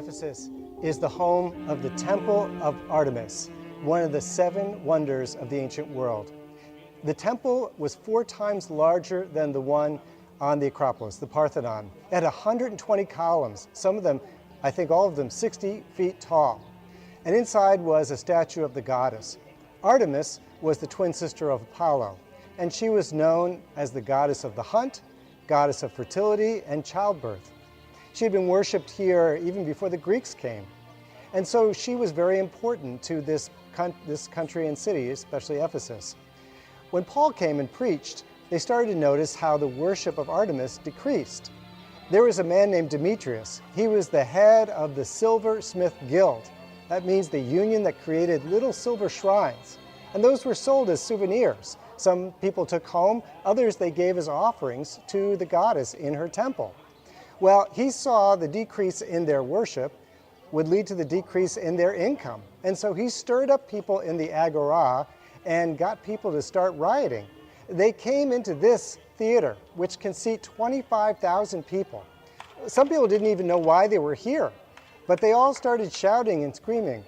Ephesus is the home of the Temple of Artemis, one of the 7 wonders of the ancient world. The temple was 4 times larger than the one on the Acropolis, the Parthenon. It had 120 columns, some of them, I think all of them, 60 feet tall. And inside was a statue of the goddess. Artemis was the twin sister of Apollo, and she was known as the goddess of the hunt, goddess of fertility, and childbirth. She had been worshipped here even before the Greeks came. And so she was very important to this country and city, especially Ephesus. When Paul came and preached, they started to notice how the worship of Artemis decreased. There was a man named Demetrius. He was the head of the Silversmith Guild. That means the union that created little silver shrines. And those were sold as souvenirs. Some people took home, others they gave as offerings to the goddess in her temple. Well, he saw the decrease in their worship would lead to the decrease in their income. And so he stirred up people in the agora and got people to start rioting. They came into this theater, which can seat 25,000 people. Some people didn't even know why they were here, but they all started shouting and screaming,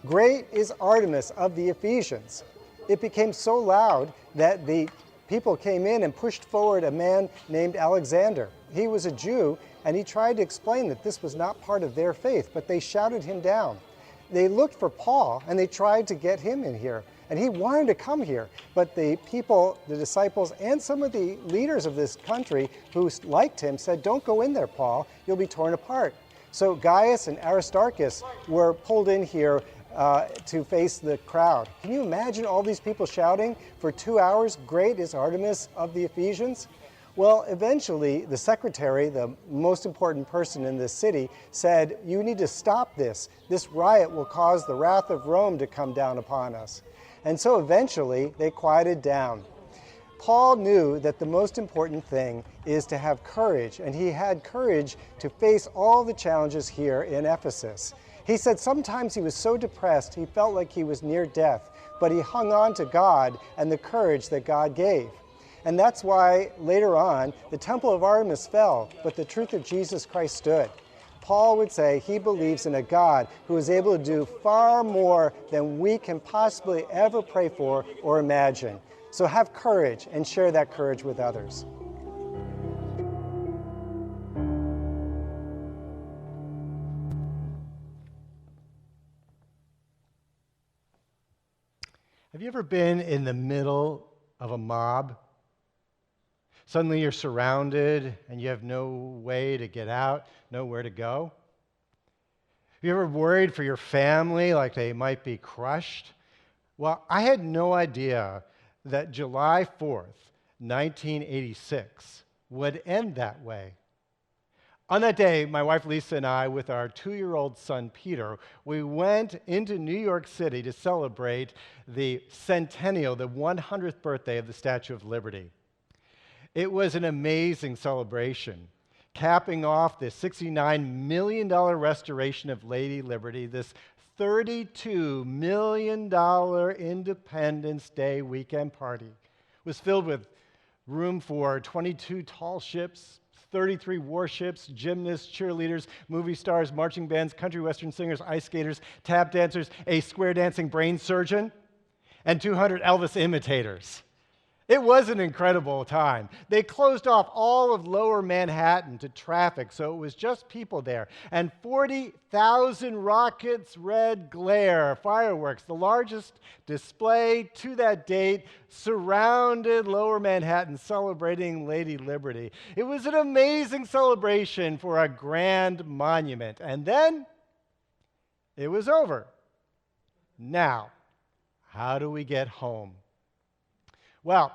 "Great is Artemis of the Ephesians." It became so loud that the people came in and pushed forward a man named Alexander. He was a Jew, and he tried to explain that this was not part of their faith, but they shouted him down. They looked for Paul, and they tried to get him in here, and he wanted to come here, but the people, the disciples, and some of the leaders of this country who liked him said, "Don't go in there, Paul, you'll be torn apart." So Gaius and Aristarchus were pulled in here to face the crowd. Can you imagine all these people shouting for 2 hours, "Great is Artemis of the Ephesians"? Well, eventually, the secretary, the most important person in this city, said, "You need to stop this. This riot will cause the wrath of Rome to come down upon us." And so eventually, they quieted down. Paul knew that the most important thing is to have courage, and he had courage to face all the challenges here in Ephesus. He said sometimes he was so depressed he felt like he was near death, but he hung on to God and the courage that God gave. And that's why later on, the Temple of Artemis fell, but the truth of Jesus Christ stood. Paul would say he believes in a God who is able to do far more than we can possibly ever pray for or imagine. So have courage and share that courage with others. Have you ever been in the middle of a mob? Suddenly you're surrounded and you have no way to get out, nowhere to go. Have you ever worried for your family like they might be crushed? Well, I had no idea that July 4th, 1986 would end that way. On that day, my wife Lisa and I, with our 2-year-old son Peter, we went into New York City to celebrate the centennial, the 100th birthday of the Statue of Liberty. It was an amazing celebration, capping off the $69 million restoration of Lady Liberty, this $32 million Independence Day weekend party. It was filled with room for 22 tall ships, 33 warships, gymnasts, cheerleaders, movie stars, marching bands, country western singers, ice skaters, tap dancers, a square dancing brain surgeon, and 200 Elvis imitators. It was an incredible time. They closed off all of lower Manhattan to traffic, so it was just people there. And 40,000 rockets red glare fireworks, the largest display to that date, surrounded lower Manhattan celebrating Lady Liberty. It was an amazing celebration for a grand monument. And then it was over. Now, how do we get home? Well,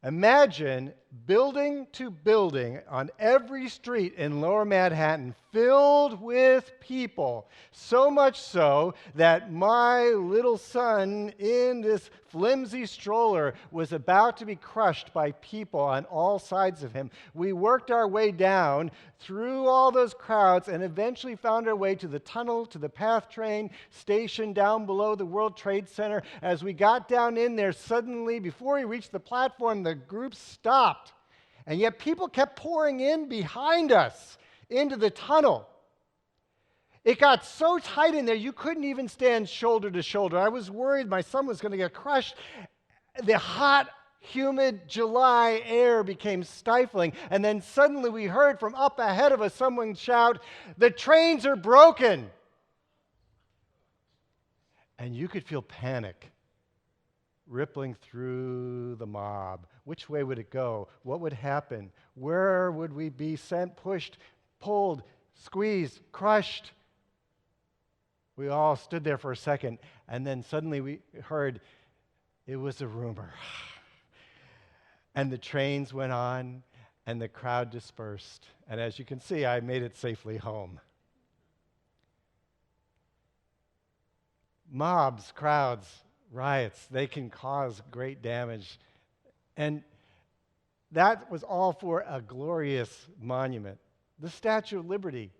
imagine building to building on every street in Lower Manhattan filled with people, so much so that my little son in this flimsy stroller was about to be crushed by people on all sides of him. We worked our way down through all those crowds and eventually found our way to the tunnel, to the PATH train station down below the World Trade Center. As we got down in there, suddenly, before we reached the platform, the group stopped. And yet people kept pouring in behind us into the tunnel. It got so tight in there, you couldn't even stand shoulder to shoulder. I was worried my son was going to get crushed. The hot, humid July air became stifling. And then suddenly we heard from up ahead of us someone shout, "The trains are broken." And you could feel panic rippling through the mob. Which way would it go? What would happen? Where would we be sent, pushed, pulled, squeezed, crushed? We all stood there for a second, and then suddenly we heard it was a rumor. And the trains went on, and the crowd dispersed. And as you can see, I made it safely home. Mobs, crowds, riots, they can cause great damage. And that was all for a glorious monument, the Statue of Liberty.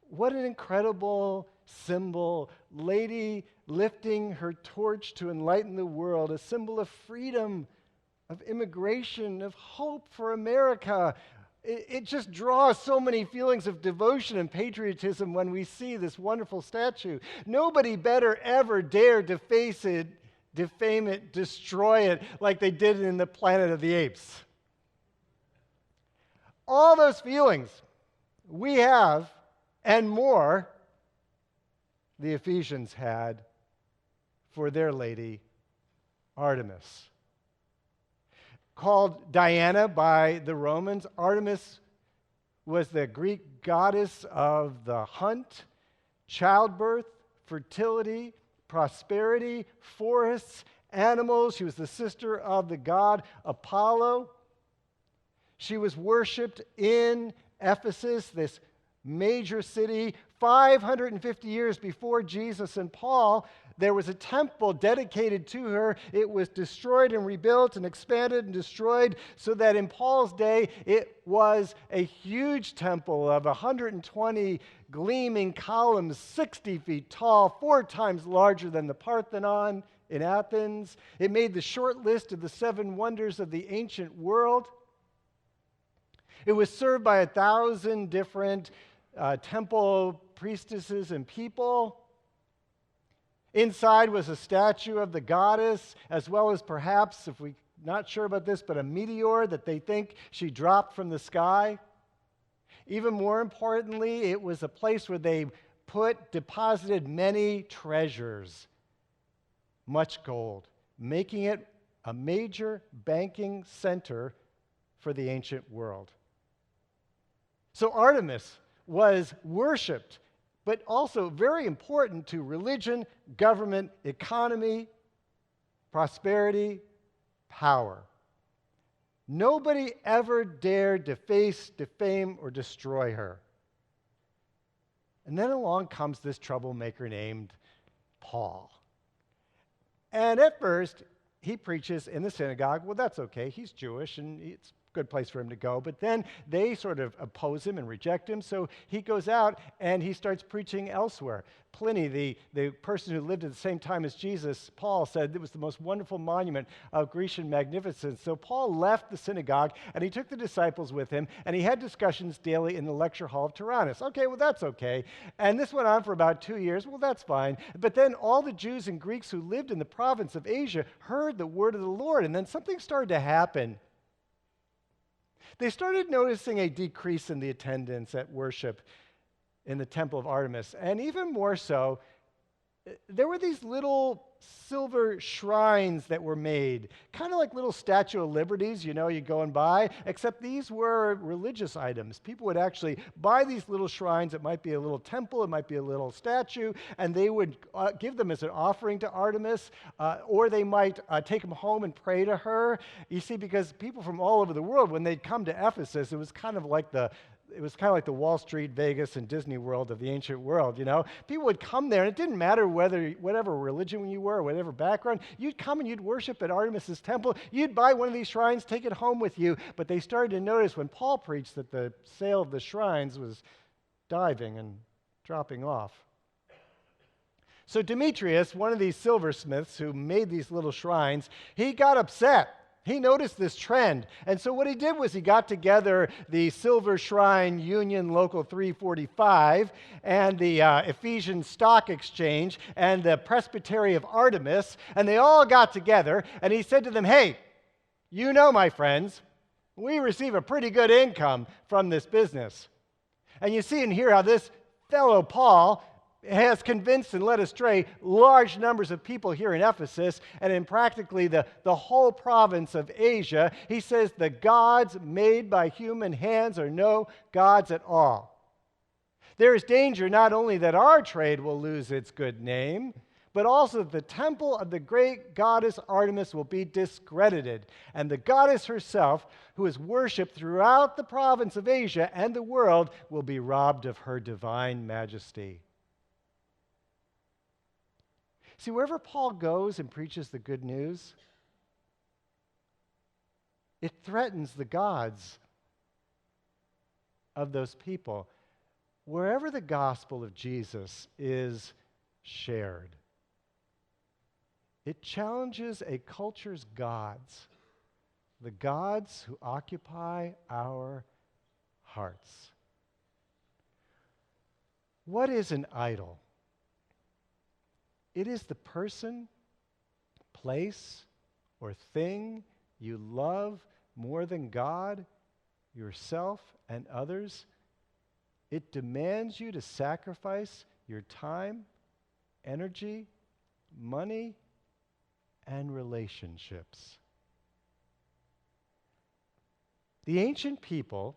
What an incredible symbol. Lady lifting her torch to enlighten the world, a symbol of freedom, of immigration, of hope for America. It just draws so many feelings of devotion and patriotism when we see this wonderful statue. Nobody better ever dare deface it, defame it, destroy it like they did in the Planet of the Apes. All those feelings we have and more the Ephesians had for their lady, Artemis. Called Diana by the Romans, Artemis was the Greek goddess of the hunt, childbirth, fertility, prosperity, forests, animals. She was the sister of the god Apollo. She was worshipped in Ephesus, this major city. 550 years before Jesus and Paul, there was a temple dedicated to her. It was destroyed and rebuilt and expanded and destroyed so that in Paul's day, it was a huge temple of 120 gleaming columns, 60 feet tall, 4 times larger than the Parthenon in Athens. It made the short list of the 7 wonders of the ancient world. It was served by 1,000 different temple priestesses and people. Inside was a statue of the goddess, as well as perhaps, if we're not sure about this, but a meteor that they think she dropped from the sky. Even more importantly, it was a place where they deposited many treasures, much gold, making it a major banking center for the ancient world. So Artemis was worshipped, but also very important to religion, government, economy, prosperity, power. Nobody ever dared deface, defame, or destroy her. And then along comes this troublemaker named Paul. And at first, he preaches in the synagogue. Well, that's okay. He's Jewish, and it's good place for him to go. But then they sort of oppose him and reject him. So he goes out and he starts preaching elsewhere. Pliny, the person who lived at the same time as Jesus, Paul, said it was the most wonderful monument of Grecian magnificence. So Paul left the synagogue and he took the disciples with him and he had discussions daily in the lecture hall of Tyrannus. Okay, well, that's okay. And this went on for about 2 years. Well, that's fine. But then all the Jews and Greeks who lived in the province of Asia heard the word of the Lord. And then something started to happen. They started noticing a decrease in the attendance at worship in the temple of Artemis. And even more so, there were these little silver shrines that were made, kind of like little Statue of Liberties, you go and buy, except these were religious items. People would actually buy these little shrines. It might be a little temple, it might be a little statue, and they would give them as an offering to Artemis, or they might take them home and pray to her. You see, because people from all over the world, when they'd come to Ephesus, it was kind of like the Wall Street, Vegas, and Disney World of the ancient world, People would come there, and it didn't matter whatever religion you were, whatever background. You'd come and you'd worship at Artemis's temple. You'd buy one of these shrines, take it home with you. But they started to notice when Paul preached that the sale of the shrines was diving and dropping off. So Demetrius, one of these silversmiths who made these little shrines, he got upset. He noticed this trend. And so what he did was he got together the Silver Shrine Union Local 345 and the Ephesian Stock Exchange and the Presbytery of Artemis, and they all got together, and he said to them, hey, you know, my friends, we receive a pretty good income from this business. And you see and hear how this fellow Paul has convinced and led astray large numbers of people here in Ephesus and in practically the whole province of Asia. He says the gods made by human hands are no gods at all. There is danger not only that our trade will lose its good name, but also that the temple of the great goddess Artemis will be discredited, and the goddess herself, who is worshipped throughout the province of Asia and the world, will be robbed of her divine majesty. See, wherever Paul goes and preaches the good news, it threatens the gods of those people. Wherever the gospel of Jesus is shared, it challenges a culture's gods, the gods who occupy our hearts. What is an idol? It is the person, place, or thing you love more than God, yourself, and others. It demands you to sacrifice your time, energy, money, and relationships. The ancient people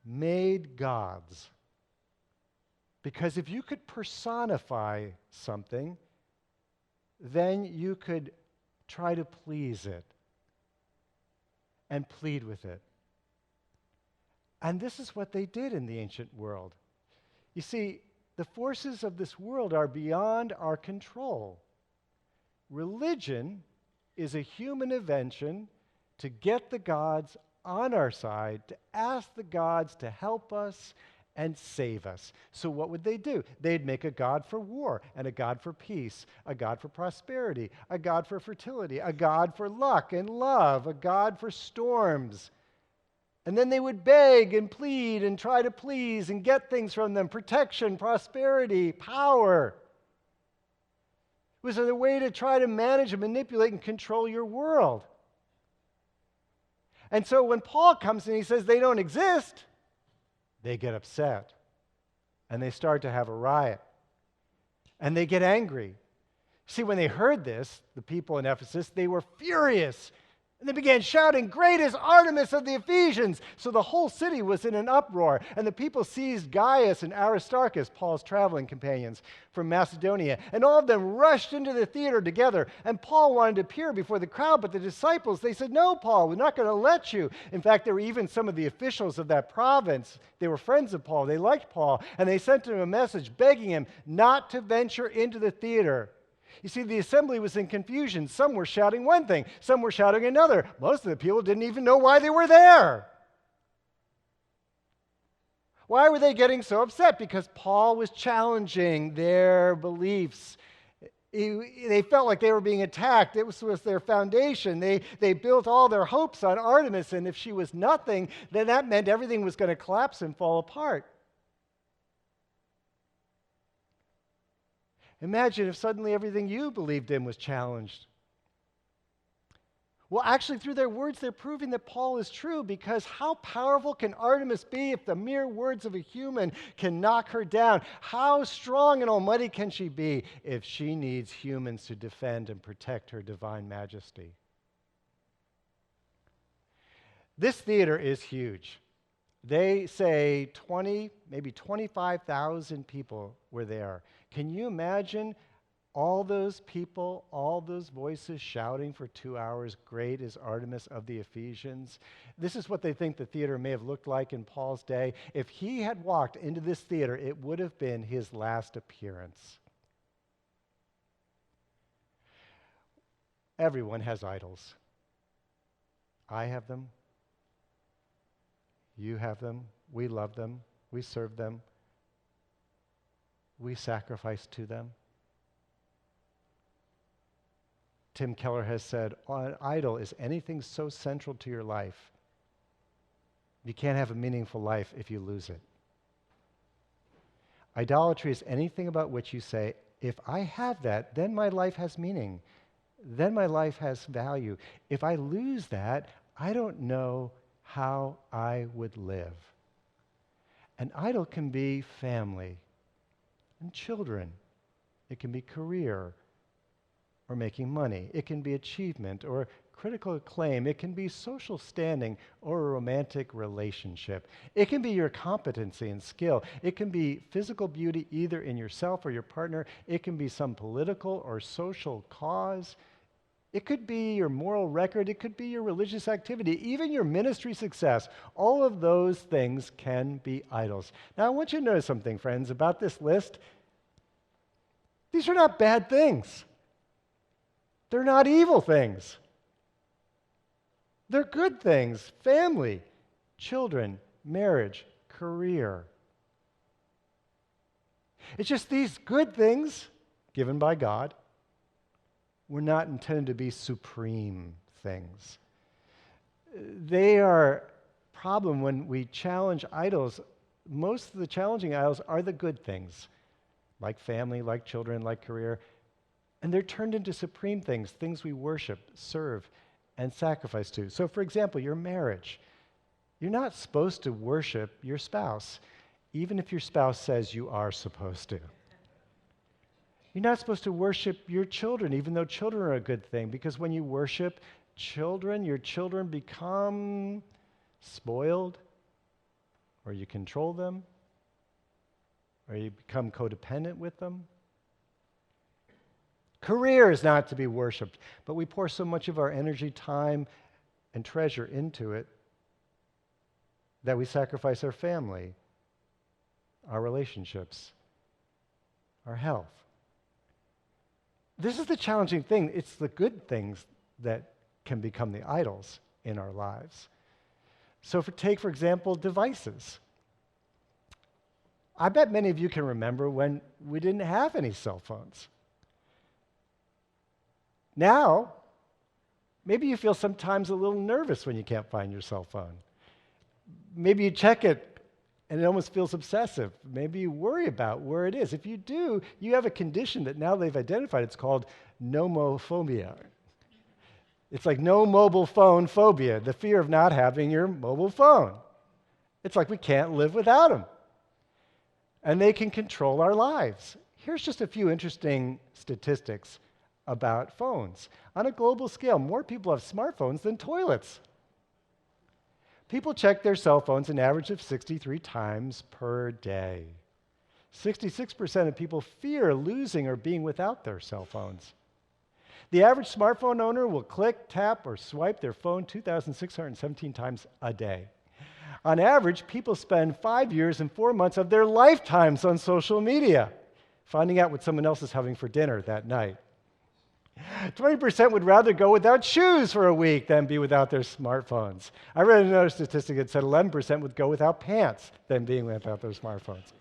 made gods because if you could personify something, then you could try to please it and plead with it. And this is what they did in the ancient world. You see, the forces of this world are beyond our control. Religion is a human invention to get the gods on our side, to ask the gods to help us and save us. So what would they do? They'd make a god for war, and a god for peace, a god for prosperity, a god for fertility, a god for luck and love, a god for storms. And then they would beg and plead and try to please and get things from them: protection, prosperity, power. It was a way to try to manage and manipulate and control your world. And so when Paul comes and he says they don't exist, they get upset. And they start to have a riot. And they get angry. See, when they heard this, the people in Ephesus, they were furious. And they began shouting, "Great is Artemis of the Ephesians!" So the whole city was in an uproar. And the people seized Gaius and Aristarchus, Paul's traveling companions from Macedonia. And all of them rushed into the theater together. And Paul wanted to appear before the crowd, but the disciples, they said, "No, Paul, we're not going to let you." In fact, there were even some of the officials of that province. They were friends of Paul. They liked Paul. And they sent him a message begging him not to venture into the theater. You see, the assembly was in confusion. Some were shouting one thing, some were shouting another. Most of the people didn't even know why they were there. Why were they getting so upset? Because Paul was challenging their beliefs. They felt like they were being attacked. It was their foundation. They built all their hopes on Artemis, and if she was nothing, then that meant everything was going to collapse and fall apart. Imagine if suddenly everything you believed in was challenged. Well, actually, through their words, they're proving that Paul is true, because how powerful can Artemis be if the mere words of a human can knock her down? How strong and almighty can she be if she needs humans to defend and protect her divine majesty? This theater is huge. They say 20, maybe 25,000 people were there. Can you imagine all those people, all those voices shouting for 2 hours, "Great is Artemis of the Ephesians"? This is what they think the theater may have looked like in Paul's day. If he had walked into this theater, it would have been his last appearance. Everyone has idols. I have them. You have them. We love them. We serve them. We sacrifice to them. Tim Keller has said, an idol is anything so central to your life. You can't have a meaningful life if you lose it. Idolatry is anything about which you say, if I have that, then my life has meaning. Then my life has value. If I lose that, I don't know how I would live. An idol can be family and children. It can be career or making money. It can be achievement or critical acclaim. It can be social standing or a romantic relationship. It can be your competency and skill. It can be physical beauty either in yourself or your partner. It can be some political or social cause. It could be your moral record. It could be your religious activity, even your ministry success. All of those things can be idols. Now, I want you to notice something, friends, about this list. These are not bad things. They're not evil things. They're good things. Family, children, marriage, career. It's just these good things given by God were not intended to be supreme things. They are a problem when we challenge idols. Most of the challenging idols are the good things, like family, like children, like career. And they're turned into supreme things, things we worship, serve, and sacrifice to. So, for example, your marriage. You're not supposed to worship your spouse, even if your spouse says you are supposed to. You're not supposed to worship your children, even though children are a good thing, because when you worship children, your children become spoiled, or you control them, or you become codependent with them. Career is not to be worshiped, but we pour so much of our energy, time, and treasure into it that we sacrifice our family, our relationships, our health. This is the challenging thing. It's the good things that can become the idols in our lives. So take, for example, devices. I bet many of you can remember when we didn't have any cell phones. Now, maybe you feel sometimes a little nervous when you can't find your cell phone. Maybe you check it and it almost feels obsessive. Maybe you worry about where it is. If you do, you have a condition that now they've identified. It's called nomophobia. It's like no mobile phone phobia, the fear of not having your mobile phone. It's like we can't live without them. And they can control our lives. Here's just a few interesting statistics about phones. On a global scale, more people have smartphones than toilets. People check their cell phones an average of 63 times per day. 66% of people fear losing or being without their cell phones. The average smartphone owner will click, tap, or swipe their phone 2,617 times a day. On average, people spend 5 years and 4 months of their lifetimes on social media, finding out what someone else is having for dinner that night. 20% would rather go without shoes for a week than be without their smartphones. I read another statistic that said 11% would go without pants than being without their smartphones.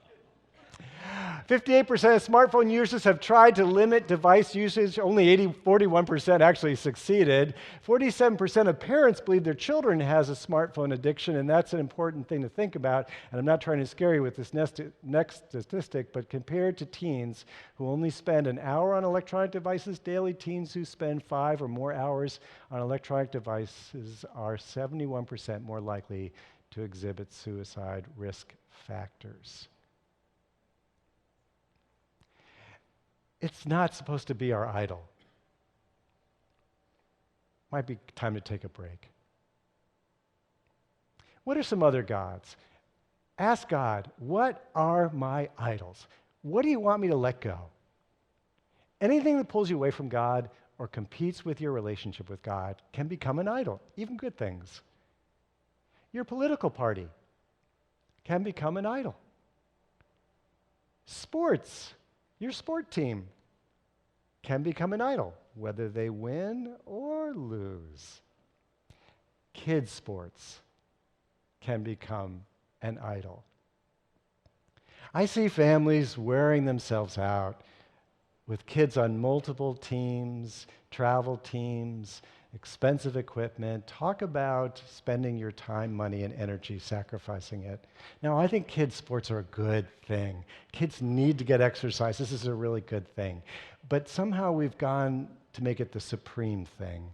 58% of smartphone users have tried to limit device usage. Only 41% actually succeeded. 47% of parents believe their children has a smartphone addiction, and that's an important thing to think about. And I'm not trying to scare you with this next statistic, but compared to teens who only spend an hour on electronic devices daily, teens who spend 5 or more hours on electronic devices are 71% more likely to exhibit suicide risk factors. It's not supposed to be our idol. Might be time to take a break. What are some other gods? Ask God, what are my idols? What do you want me to let go? Anything that pulls you away from God or competes with your relationship with God can become an idol, even good things. Your political party can become an idol. Sports. Your sport team can become an idol, whether they win or lose. Kids' sports can become an idol. I see families wearing themselves out with kids on multiple teams, travel teams, expensive equipment. Talk about spending your time, money, and energy sacrificing it. Now, I think kids' sports are a good thing. Kids need to get exercise. This is a really good thing. But somehow we've gone to make it the supreme thing,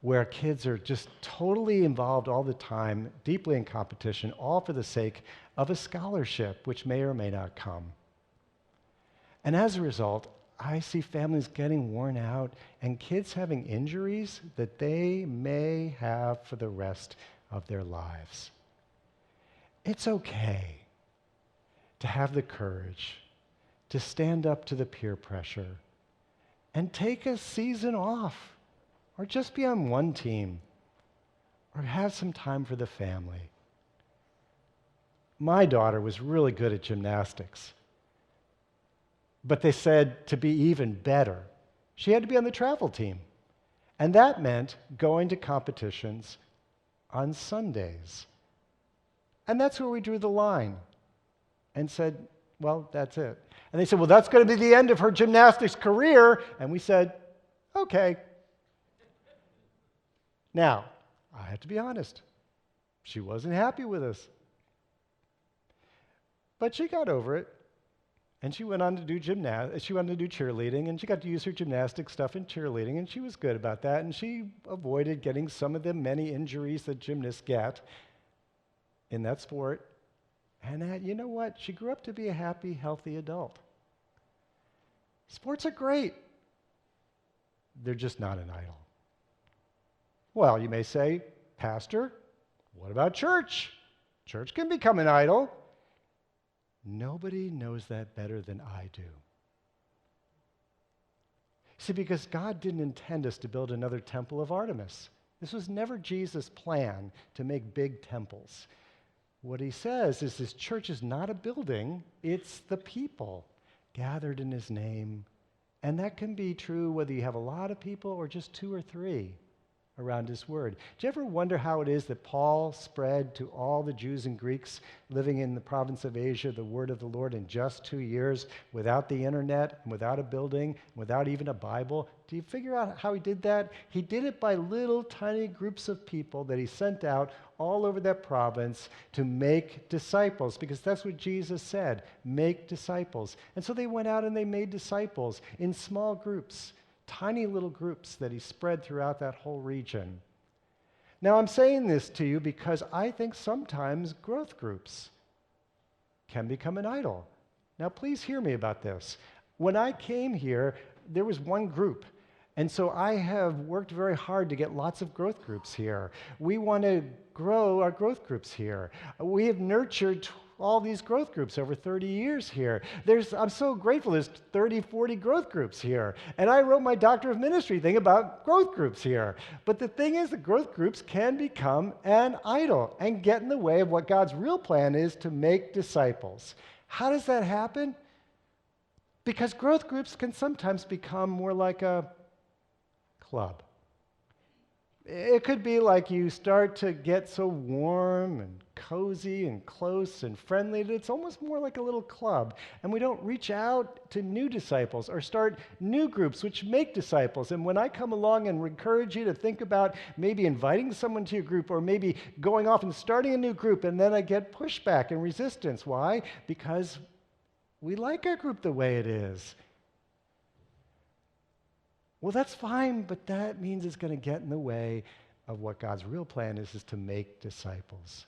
where kids are just totally involved all the time, deeply in competition, all for the sake of a scholarship, which may or may not come. And as a result, I see families getting worn out and kids having injuries that they may have for the rest of their lives. It's okay to have the courage to stand up to the peer pressure and take a season off, or just be on one team, or have some time for the family. My daughter was really good at gymnastics. But they said to be even better, she had to be on the travel team. And that meant going to competitions on Sundays. And that's where we drew the line and said, well, that's it. And they said, well, that's going to be the end of her gymnastics career. And we said, okay. Now, I have to be honest. She wasn't happy with us. But she got over it. And she went on to do she went on to do cheerleading, and she got to use her gymnastic stuff in cheerleading, and she was good about that, and she avoided getting some of the many injuries that gymnasts get in that sport. And you know what? She grew up to be a happy, healthy adult. Sports are great. They're just not an idol. Well, you may say, Pastor, what about church? Church can become an idol. Nobody knows that better than I do. See, because God didn't intend us to build another temple of Artemis. This was never Jesus' plan to make big temples. What he says is this church is not a building, it's the people gathered in his name. And that can be true whether you have a lot of people or just 2 or 3 around his word. Do you ever wonder how it is that Paul spread to all the Jews and Greeks living in the province of Asia the word of the Lord in just 2 years without the internet, without a building, without even a Bible? Do you figure out how he did that? He did it by little tiny groups of people that he sent out all over that province to make disciples, because that's what Jesus said, make disciples. And so they went out and they made disciples in small groups, tiny little groups that he spread throughout that whole region. Now, I'm saying this to you because I think sometimes growth groups can become an idol. Now, please hear me about this. When I came here, there was one group. And so I have worked very hard to get lots of growth groups here. We want to grow our growth groups here. We have nurtured all these growth groups over 30 years here. I'm so grateful there's 30, 40 growth groups here. And I wrote my Doctor of Ministry thing about growth groups here. But the thing is, the growth groups can become an idol and get in the way of what God's real plan is to make disciples. How does that happen? Because growth groups can sometimes become more like a club. It could be like you start to get so warm and cozy and close and friendly that it's almost more like a little club. And we don't reach out to new disciples or start new groups which make disciples. And when I come along and encourage you to think about maybe inviting someone to your group or maybe going off and starting a new group, and then I get pushback and resistance. Why? Because we like our group the way it is. Well, that's fine, but that means it's going to get in the way of what God's real plan is to make disciples.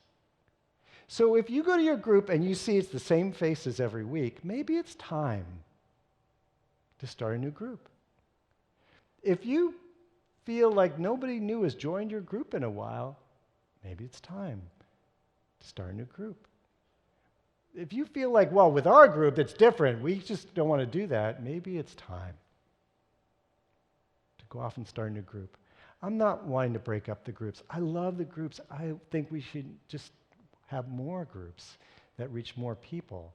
So if you go to your group and you see it's the same faces every week, maybe it's time to start a new group. If you feel like nobody new has joined your group in a while, maybe it's time to start a new group. If you feel like, well, with our group, it's different, we just don't want to do that, maybe it's time go off and start a new group. I'm not wanting to break up the groups. I love the groups. I think we should just have more groups that reach more people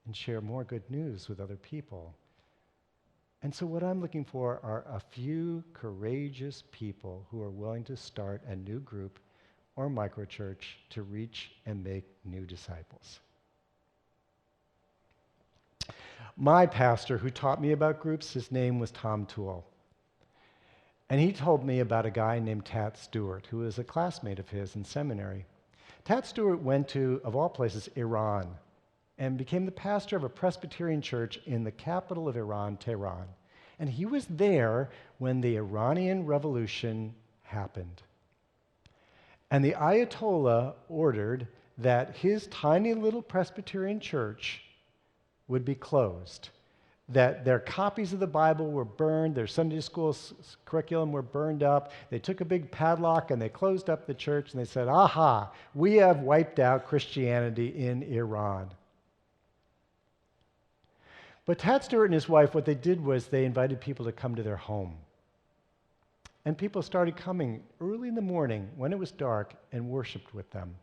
and share more good news with other people. And so what I'm looking for are a few courageous people who are willing to start a new group or microchurch to reach and make new disciples. My pastor, who taught me about groups, his name was Tom Toole. And he told me about a guy named Tat Stewart, who was a classmate of his in seminary. Tat Stewart went to, of all places, Iran, and became the pastor of a Presbyterian church in the capital of Iran, Tehran. And he was there when the Iranian Revolution happened. And the Ayatollah ordered that his tiny little Presbyterian church would be closed, that their copies of the Bible were burned, their Sunday school curriculum were burned up. They took a big padlock and they closed up the church and they said, aha, we have wiped out Christianity in Iran. But Tat Stewart and his wife, what they did was they invited people to come to their home. And people started coming early in the morning when it was dark and worshiped with them.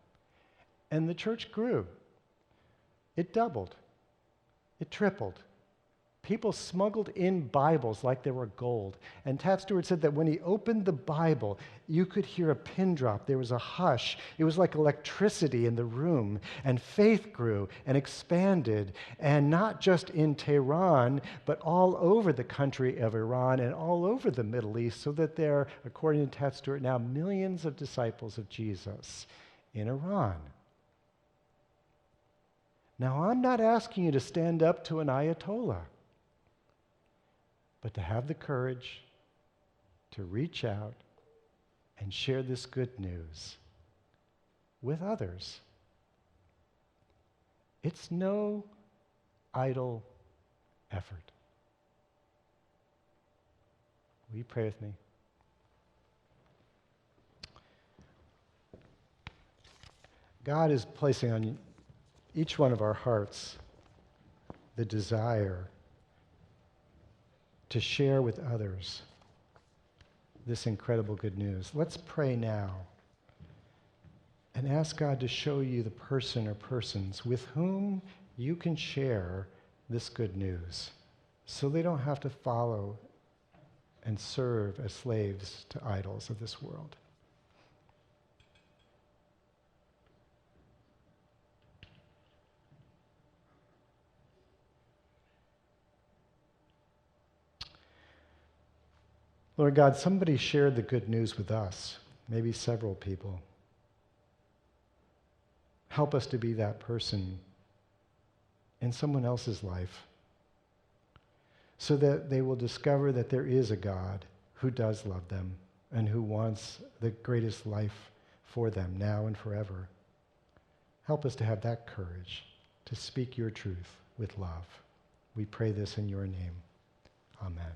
And the church grew. It doubled. It tripled. People smuggled in Bibles like they were gold. And Tat Stewart said that when he opened the Bible, you could hear a pin drop. There was a hush. It was like electricity in the room. And faith grew and expanded. And not just in Tehran, but all over the country of Iran and all over the Middle East, so that there are, according to Tat Stewart, now millions of disciples of Jesus in Iran. Now, I'm not asking you to stand up to an Ayatollah, but to have the courage to reach out and share this good news with others. It's no idle effort. Will you pray with me? God is placing on each one of our hearts the desire to share with others this incredible good news. Let's pray now and ask God to show you the person or persons with whom you can share this good news so they don't have to follow and serve as slaves to idols of this world. Lord God, somebody shared the good news with us, maybe several people. Help us to be that person in someone else's life so that they will discover that there is a God who does love them and who wants the greatest life for them now and forever. Help us to have that courage to speak your truth with love. We pray this in your name. Amen.